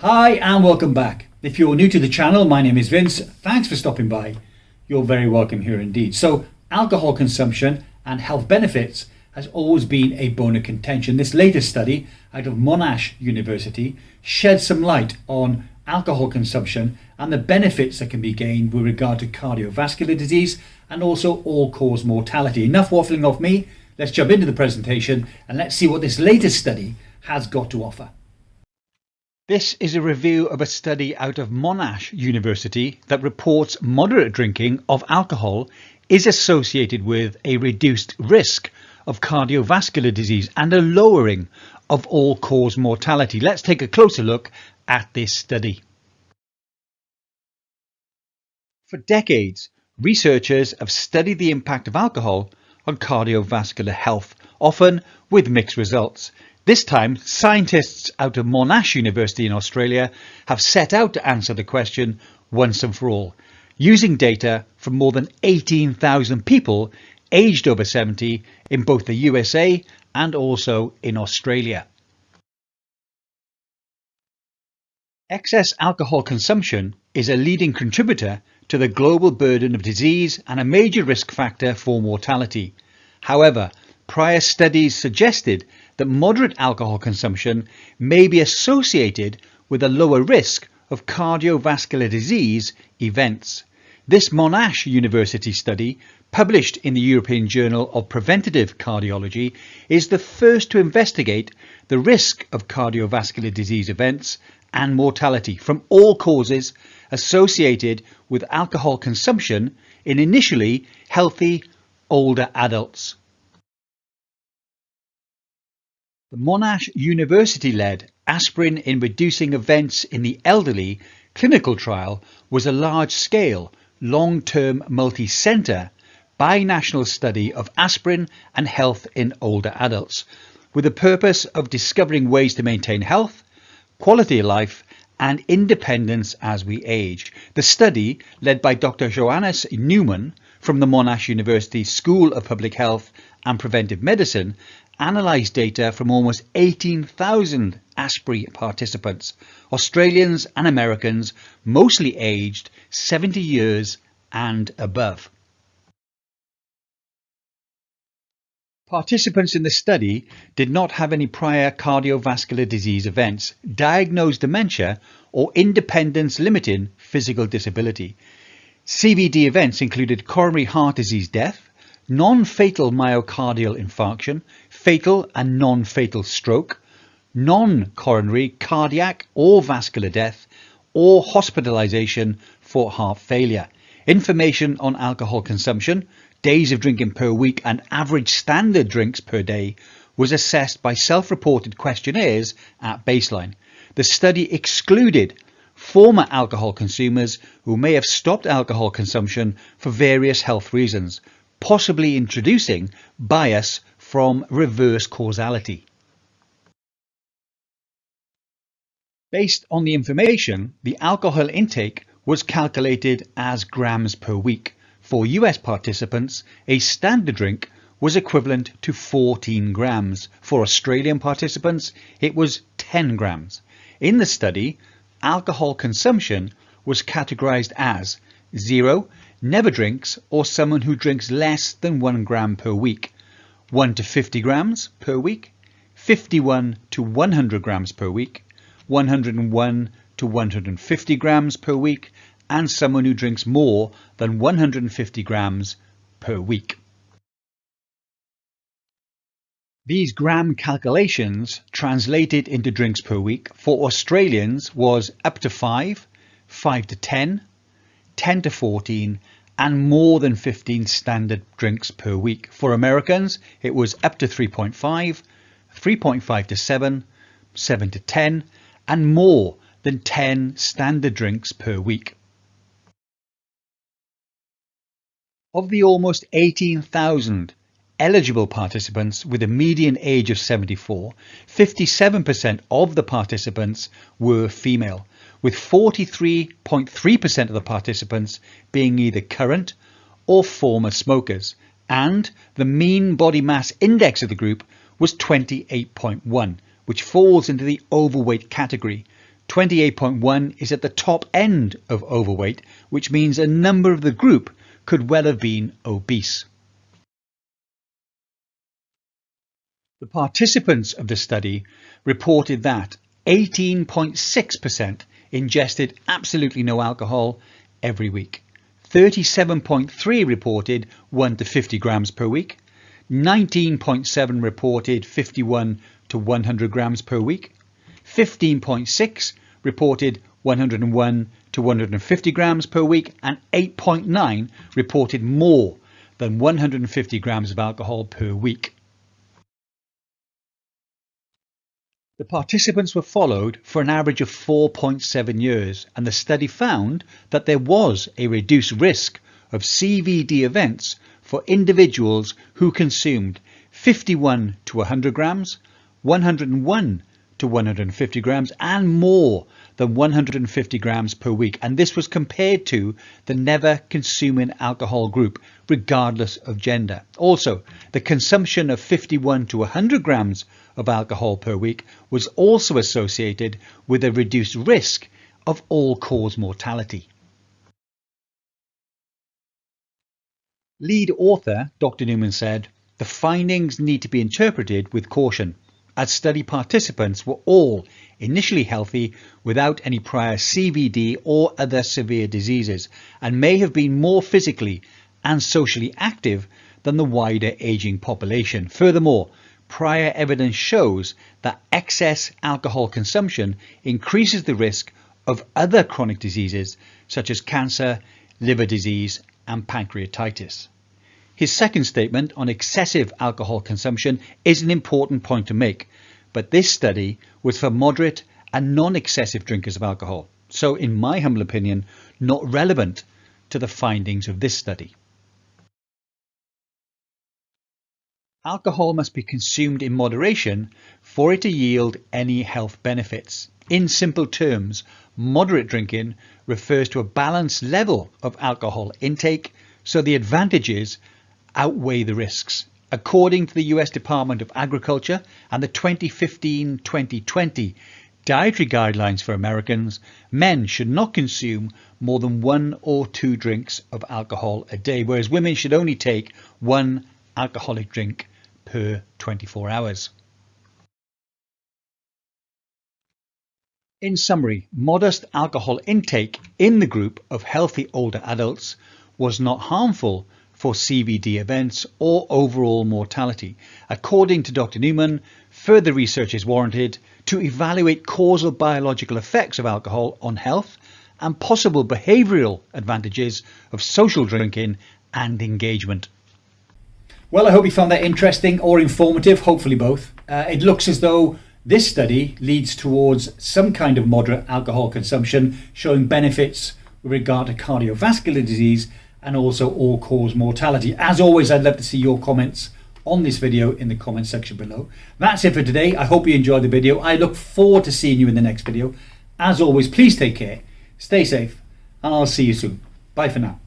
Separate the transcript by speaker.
Speaker 1: Hi and welcome back. If you're new to the channel, my name is Vince. Thanks for stopping by. You're very welcome here indeed. So, alcohol consumption and health benefits has always been a bone of contention. This latest study out of Monash University sheds some light on alcohol consumption and the benefits that can be gained with regard to cardiovascular disease and also all-cause mortality. Enough waffling off me. Let's jump into the presentation and let's see what this latest study has got to offer. This is a review of a study out of Monash University that reports moderate drinking of alcohol is associated with a reduced risk of cardiovascular disease and a lowering of all-cause mortality. Let's take a closer look at this study. For decades, researchers have studied the impact of alcohol on cardiovascular health, often with mixed results. This time, scientists out of Monash University in Australia have set out to answer the question once and for all, using data from more than 18,000 people aged over 70 in both the USA and also in Australia. Excess alcohol consumption is a leading contributor to the global burden of disease and a major risk factor for mortality. However, prior studies suggested that moderate alcohol consumption may be associated with a lower risk of cardiovascular disease events. This Monash University study, published in the European Journal of Preventative Cardiology, is the first to investigate the risk of cardiovascular disease events and mortality from all causes associated with alcohol consumption in initially healthy older adults. The Monash University-led Aspirin in Reducing Events in the Elderly clinical trial was a large-scale, long-term, multi-centre, binational study of aspirin and health in older adults, with the purpose of discovering ways to maintain health, quality of life and independence as we age. The study, led by Dr. Johannes Newman from the Monash University School of Public Health and Preventive Medicine, analysed data from almost 18,000 aspirin participants, Australians and Americans, mostly aged 70 years and above. Participants in the study did not have any prior cardiovascular disease events, diagnosed dementia or independence-limiting physical disability. CVD events included coronary heart disease death, non-fatal myocardial infarction, fatal and non-fatal stroke, non-coronary cardiac or vascular death, or hospitalization for heart failure. Information on alcohol consumption, days of drinking per week and average standard drinks per day was assessed by self-reported questionnaires at baseline. The study excluded former alcohol consumers who may have stopped alcohol consumption for various health reasons, possibly introducing bias from reverse causality. Based on the information, the alcohol intake was calculated as grams per week. For US participants, a standard drink was equivalent to 14 grams. For Australian participants, it was 10 grams. In the study, alcohol consumption was categorized as 0, never drinks, or someone who drinks less than 1 gram per week, 1 to 50 grams per week, 51 to 100 grams per week, 101 to 150 grams per week, and someone who drinks more than 150 grams per week. These gram calculations translated into drinks per week for Australians was up to 5, 5 to 10, 10 to 14 and more than 15 standard drinks per week. For Americans, it was up to 3.5, 3.5 to 7, 7 to 10 and more than 10 standard drinks per week. Of the almost 18,000 eligible participants with a median age of 74, 57% of the participants were female, with 43.3% of the participants being either current or former smokers, and the mean body mass index of the group was 28.1, which falls into the overweight category, 28.1 is at the top end of overweight, which means a number of the group could well have been obese. The participants of the study reported that 18.6% ingested absolutely no alcohol every week. 37.3 reported 1 to 50 grams per week. 19.7 reported 51 to 100 grams per week. 15.6 reported 101 to 150 grams per week, and 8.9 reported more than 150 grams of alcohol per week. The participants were followed for an average of 4.7 years, and the study found that there was a reduced risk of CVD events for individuals who consumed 51 to 100 grams, 101 to 150 grams, and more than 150 grams per week. And this was compared to the never consuming alcohol group, regardless of gender. Also, the consumption of 51 to 100 grams of alcohol per week was also associated with a reduced risk of all-cause mortality. Lead author Dr. Newman said, "The findings need to be interpreted with caution, as study participants were all initially healthy without any prior CVD or other severe diseases, and may have been more physically and socially active than the wider aging population. Furthermore, prior evidence shows that excess alcohol consumption increases the risk of other chronic diseases such as cancer, liver disease, and pancreatitis." His second statement on excessive alcohol consumption is an important point to make, but this study was for moderate and non-excessive drinkers of alcohol, so in my humble opinion, not relevant to the findings of this study. Alcohol must be consumed in moderation for it to yield any health benefits. In simple terms, moderate drinking refers to a balanced level of alcohol intake, so the advantages outweigh the risks. According to the US Department of Agriculture and the 2015-2020 dietary guidelines for Americans, men should not consume more than 1 or 2 drinks of alcohol a day, whereas women should only take 1 alcoholic drink per 24 hours. In summary, modest alcohol intake in the group of healthy older adults was not harmful for CVD events or overall mortality. According to Dr. Newman, further research is warranted to evaluate causal biological effects of alcohol on health and possible behavioural advantages of social drinking and engagement. Well, I hope you found that interesting or informative, hopefully both. It looks as though this study leads towards some kind of moderate alcohol consumption, showing benefits with regard to cardiovascular disease and also all-cause mortality. As always, I'd love to see your comments on this video in the comment section below. That's it for today. I hope you enjoyed the video. I look forward to seeing you in the next video. As always, please take care, stay safe, and I'll see you soon. Bye for now.